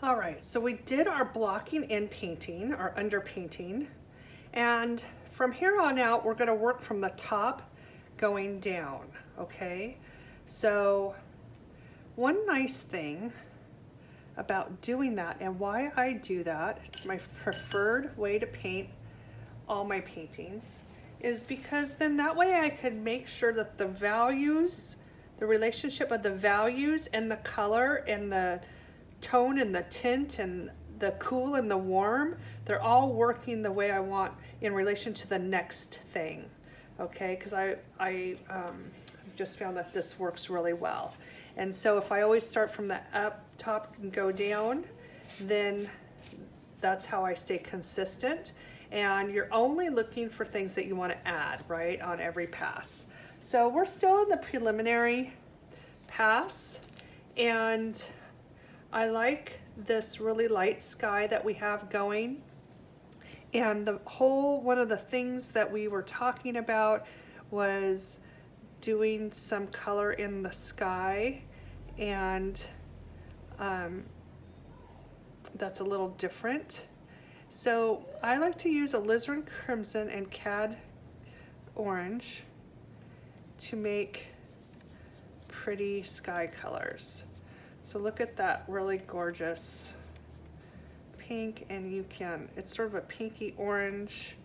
All right, so we did our blocking and painting, our underpainting, and from here on out, we're gonna work from the top going down, okay? So one nice thing about doing that and why I do that, it's my preferred way to paint all my paintings, is because then that way I could make sure that the values, the relationship of the values and the color and the tone and the tint and the cool and the warm, they're all working the way I want in relation to the next thing. Okay, because I just found that this works really well. And so if I always start from the up top and go down, then that's how I stay consistent. And you're only looking for things that you want to add, right, on every pass. So we're still in the preliminary pass, and I like this really light sky that we have going. And the whole, one of the things that we were talking about was doing some color in the sky, and that's a little different. So I like to use alizarin crimson and cad orange to make pretty sky colors. So look at that really gorgeous pink, and you can, it's sort of a pinky orange.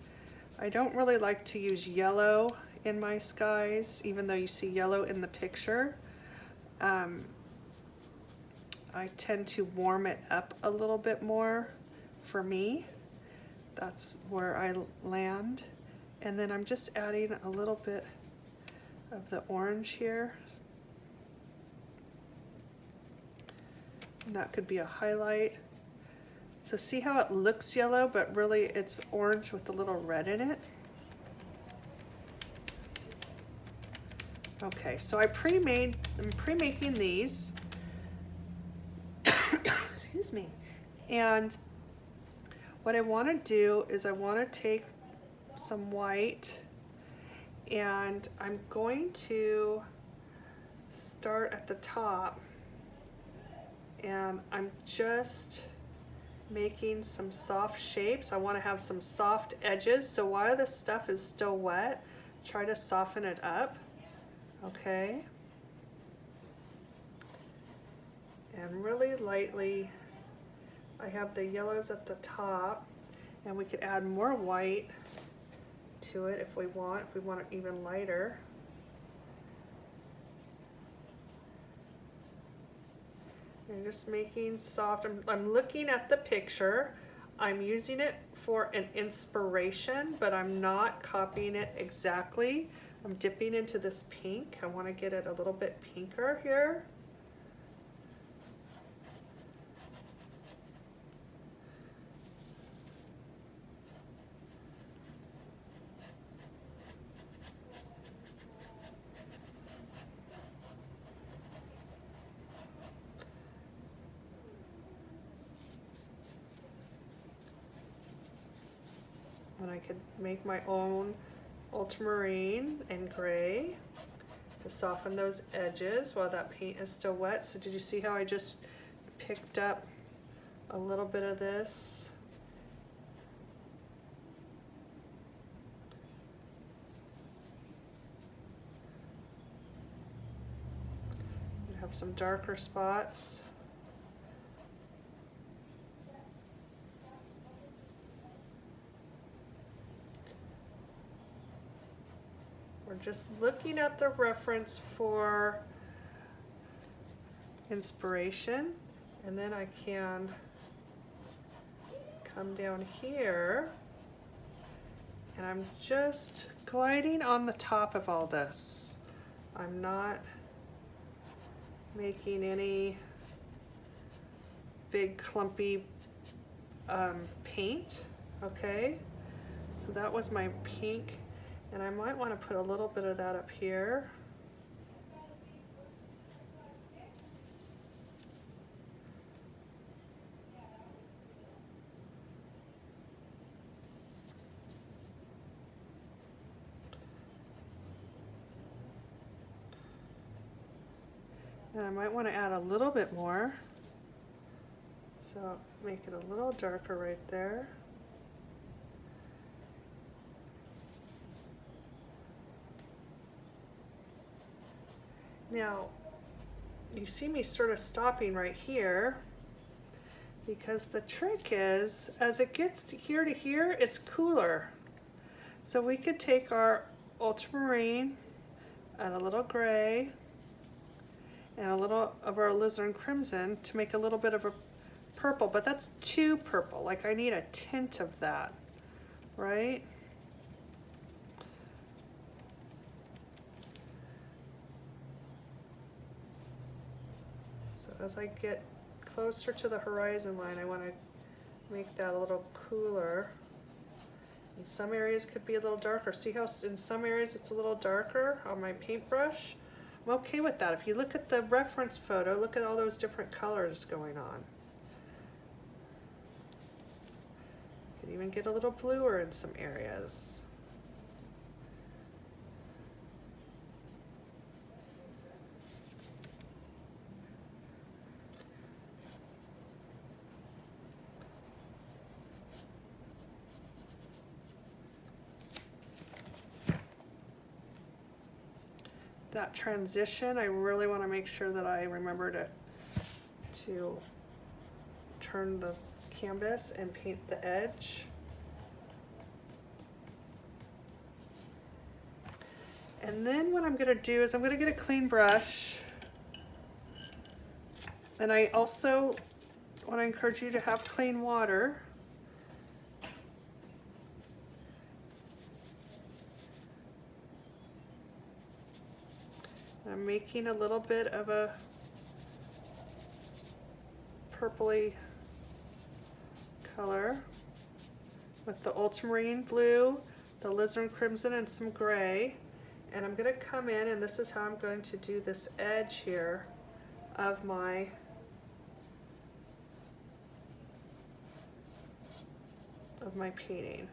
I don't really like to use yellow in my skies, even though you see yellow in the picture. I tend to warm it up a little bit more for me. That's where I land. And then I'm just adding a little bit of the orange here. And that could be a highlight. So see how it looks yellow, but really it's orange with a little red in it? Okay, so I'm pre-making these. Excuse me. And what I want to do is I want to take some white, and I'm going to start at the top, and I'm just making some soft shapes. I want to have some soft edges, so while this stuff is still wet, try to soften it up. Okay, and really lightly, I have the yellows at the top, and we could add more white to it if we want it even lighter. I'm just making soft, I'm looking at the picture, I'm using it for an inspiration, but I'm not copying it exactly. I'm dipping into this pink. I want to get it a little bit pinker here. And I could make my own ultramarine and gray to soften those edges while that paint is still wet. So did you see how I just picked up a little bit of this? You have some darker spots. We're just looking at the reference for inspiration, and then I can come down here, and I'm just gliding on the top of all this. I'm not making any big clumpy paint. Okay, so that was my pink. And I might want to put a little bit of that up here. And I might want to add a little bit more. So So make it a little darker right there. Now, you see me sort of stopping right here because the trick is, as it gets to here, it's cooler. So we could take our ultramarine and a little gray and a little of our alizarin crimson to make a little bit of a purple, but that's too purple. Like I need a tint of that, right? So as I get closer to the horizon line, I want to make that a little cooler. In some areas it could be a little darker. See how in some areas it's a little darker on my paintbrush? I'm okay with that. If you look at the reference photo, look at all those different colors going on. You can even get a little bluer in some areas. That transition, I really want to make sure that I remember to turn the canvas and paint the edge. And then what I'm going to do is I'm going to get a clean brush. And I also want to encourage you to have clean water. I'm making a little bit of a purpley color with the ultramarine blue, the alizarin crimson, and some gray. And I'm going to come in, and this is how I'm going to do this edge here of my painting.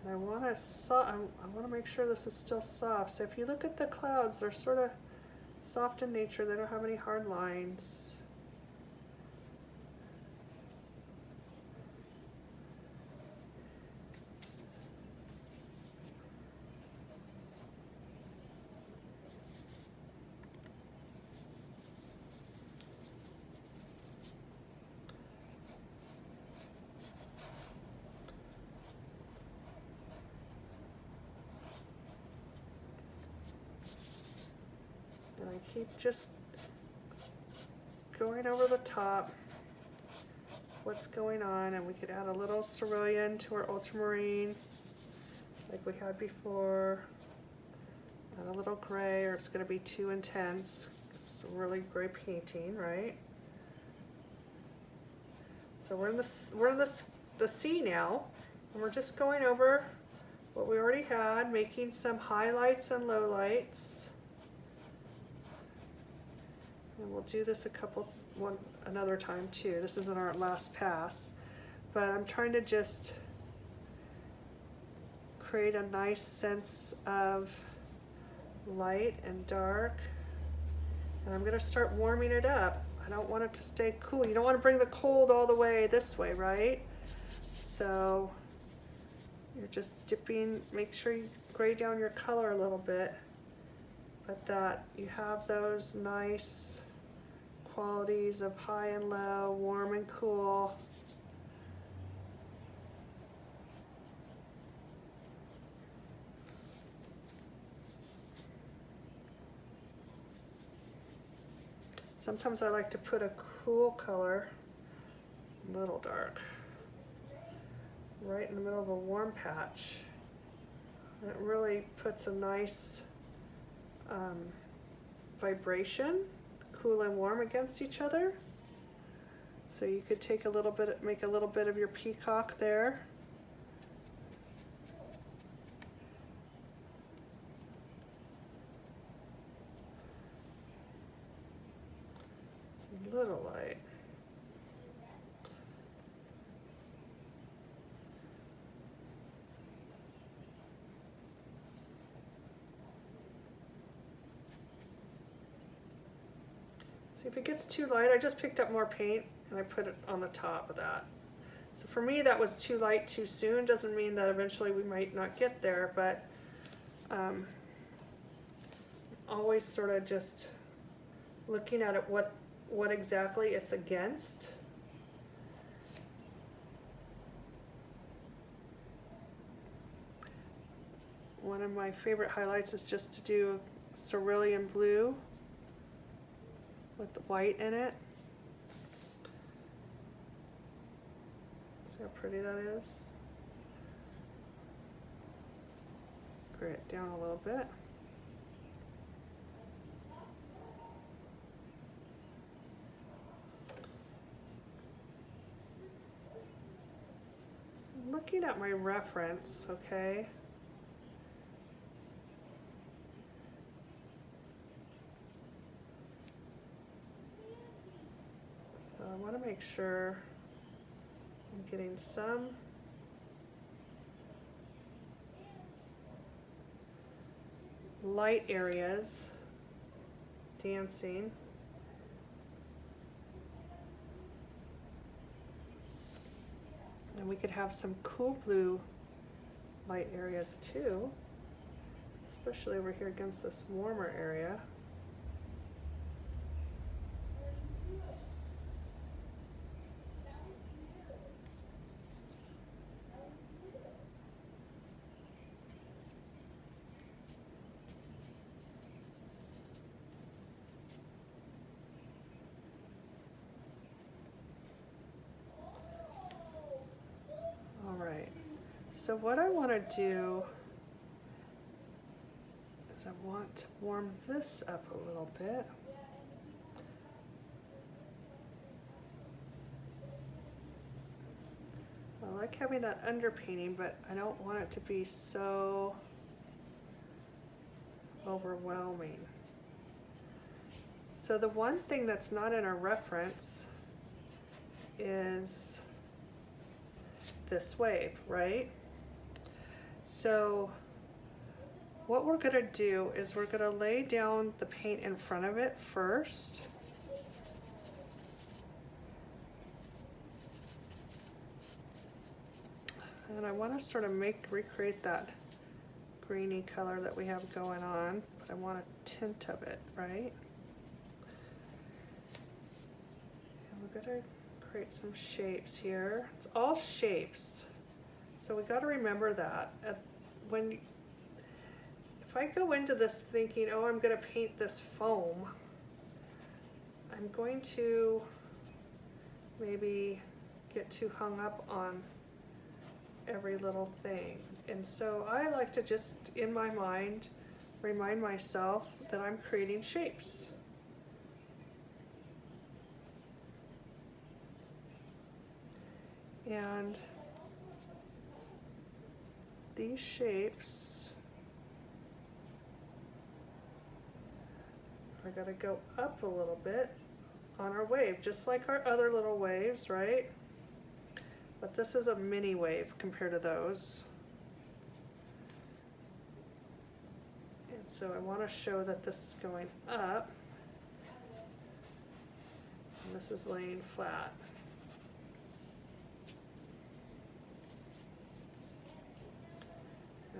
And I want to make sure this is still soft. So if you look at the clouds, they're sort of soft in nature. They don't have any hard lines. I keep just going over the top what's going on, and we could add a little cerulean to our ultramarine like we had before, and a little gray, or it's going to be too intense. It's a really gray painting, right? So we're in the sea now, and we're just going over what we already had, making some highlights and lowlights. And we'll do this another time too. This isn't our last pass, but I'm trying to just create a nice sense of light and dark. And I'm going to start warming it up. I don't want it to stay cool. You don't want to bring the cold all the way this way, right? So you're just dipping, make sure you gray down your color a little bit, but that you have those nice qualities of high and low, warm and cool. Sometimes I like to put a cool color, a little dark, right in the middle of a warm patch. And it really puts a nice vibration, cool and warm against each other. So you could take a little bit, make a little bit of your peacock there. It's a little light. See, if it gets too light, I just picked up more paint and I put it on the top of that. So for me, that was too light too soon. Doesn't mean that eventually we might not get there, but always sort of just looking at it, what exactly it's against. One of my favorite highlights is just to do cerulean blue with the white in it. See how pretty that is? Gray it down a little bit. Looking at my reference, okay? So I want to make sure I'm getting some light areas dancing. And we could have some cool blue light areas too, especially over here against this warmer area. So what I want to do is I want to warm this up a little bit. I like having that underpainting, but I don't want it to be so overwhelming. So the one thing that's not in our reference is this wave, right? So what we're going to do is we're going to lay down the paint in front of it first. And I want to sort of recreate that greeny color that we have going on, but I want a tint of it, right? And we're going to create some shapes here. It's all shapes. So we got to remember that if I go into this thinking, oh, I'm going to paint this foam, I'm going to maybe get too hung up on every little thing. And so I like to just, in my mind, remind myself that I'm creating shapes. And these shapes are going to go up a little bit on our wave, just like our other little waves, right? But this is a mini wave compared to those. And so I want to show that this is going up, and this is laying flat.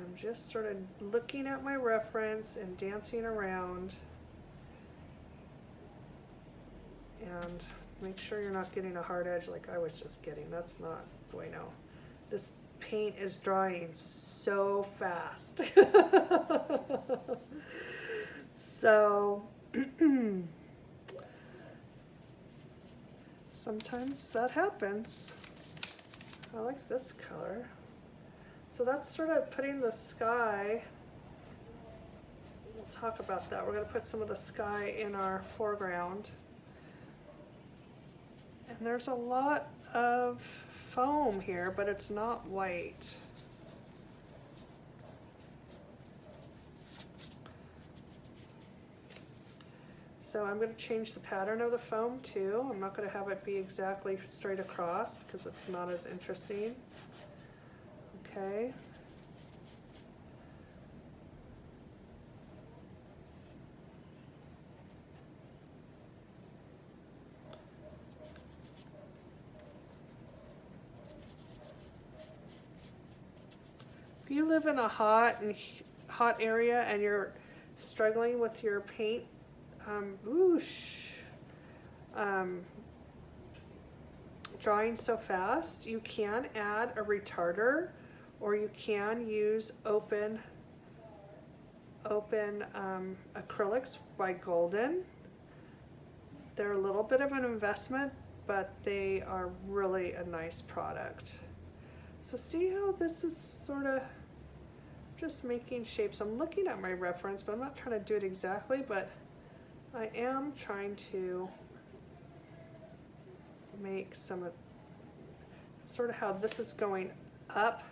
I'm just sort of looking at my reference and dancing around, and make sure you're not getting a hard edge like I was just getting. That's not bueno. This paint is drying so fast. So sometimes that happens. I like this color. So that's sort of putting the sky, we'll talk about that. We're going to put some of the sky in our foreground. And there's a lot of foam here, but it's not white. So I'm going to change the pattern of the foam too. I'm not going to have it be exactly straight across because it's not as interesting. Okay. if you live in a hot area and you're struggling with your paint, drying so fast, you can add a retarder, or you can use open acrylics by Golden. They're a little bit of an investment, but they are really a nice product. So see how this is sort of just making shapes. I'm looking at my reference, but I'm not trying to do it exactly, but I am trying to make some of sort of how this is going up.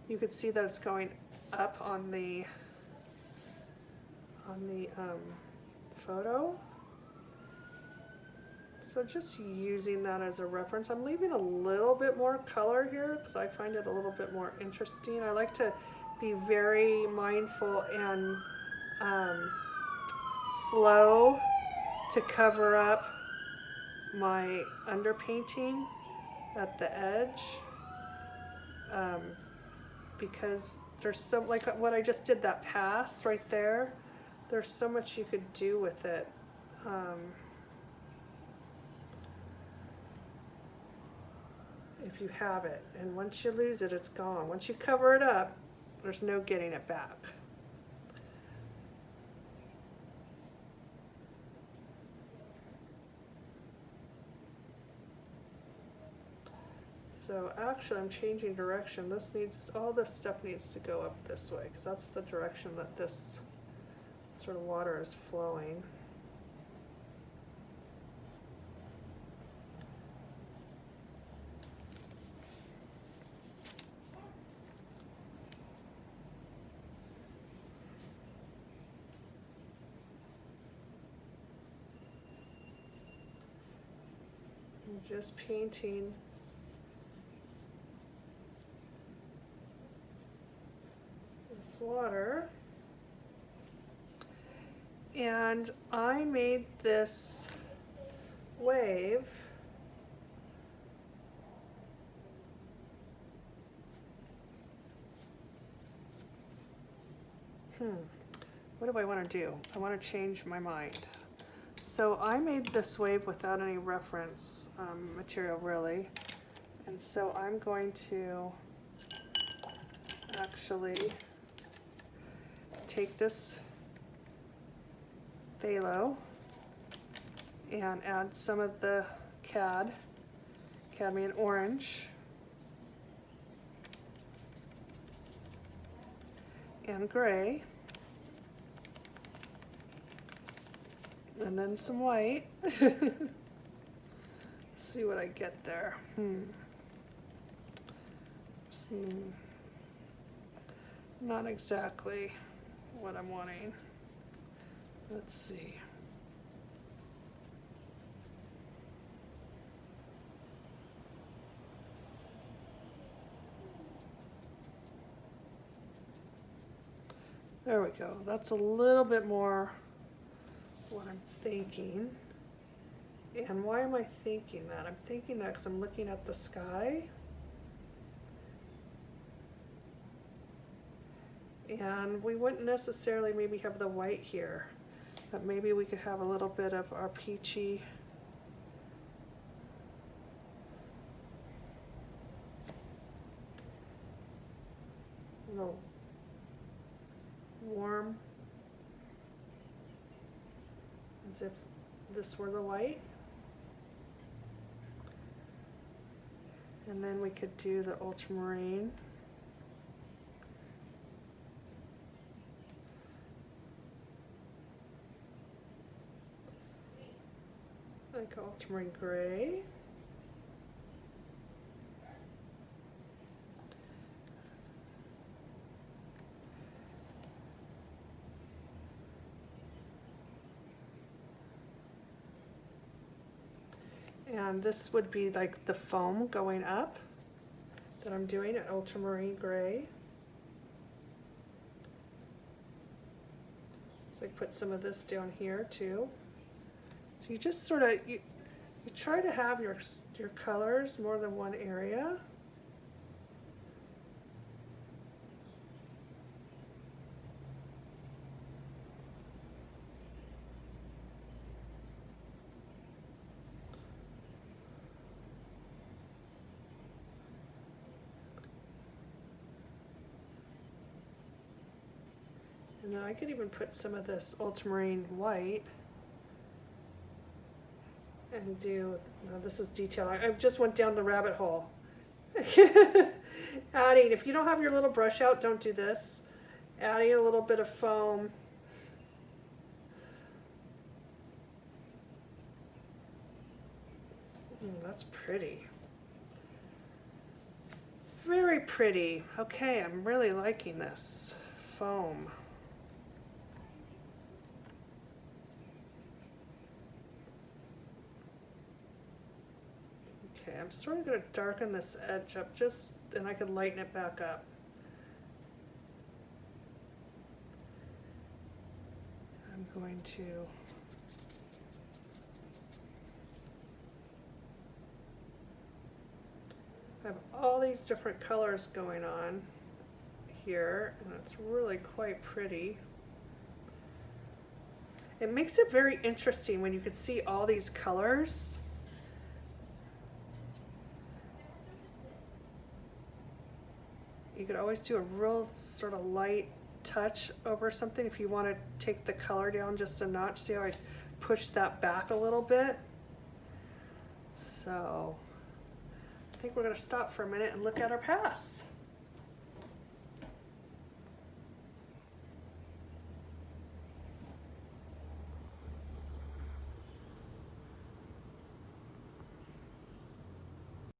You could see that it's going up on the photo. So just using that as a reference. I'm leaving a little bit more color here because I find it a little bit more interesting. I like to be very mindful and slow to cover up my underpainting at the edge, because there's so, like what I just did, that pass right there, there's so much you could do with it. If you have it, and once you lose it, it's gone. Once you cover it up, there's no getting it back. So actually I'm changing direction. All this stuff needs to go up this way, because that's the direction that this sort of water is flowing. I'm just painting this water. And I made this wave what do I want to do? I want to change my mind. So I made this wave without any reference material really, and so I'm going to actually take this phthalo and add some of the cadmium orange, and gray, and then some white. See what I get there. It's not exactly what I'm wanting. Let's see. There we go. That's a little bit more what I'm thinking. And why am I thinking that? I'm thinking that because I'm looking at the sky. And we wouldn't necessarily maybe have the white here, but maybe we could have a little bit of our peachy little warm, as if this were the white. And then we could do the ultramarine. Like ultramarine gray. And this would be like the foam going up that I'm doing at ultramarine gray. So I put some of this down here too. So you just sort of, you try to have your colors more than one area. And then I could even put some of this ultramarine white and do, no, this is detail. I just went down the rabbit hole. Adding, if you don't have your little brush out, don't do this. Adding a little bit of foam. That's pretty. Very pretty. Okay, I'm really liking this foam. Okay, I'm sort of going to darken this edge up just, and I could lighten it back up. I'm going to I have all these different colors going on here, and it's really quite pretty. It makes it very interesting when you can see all these colors. You could always do a real sort of light touch over something if you want to take the color down just a notch. See how I push that back a little bit? So I think we're going to stop for a minute and look at our pass.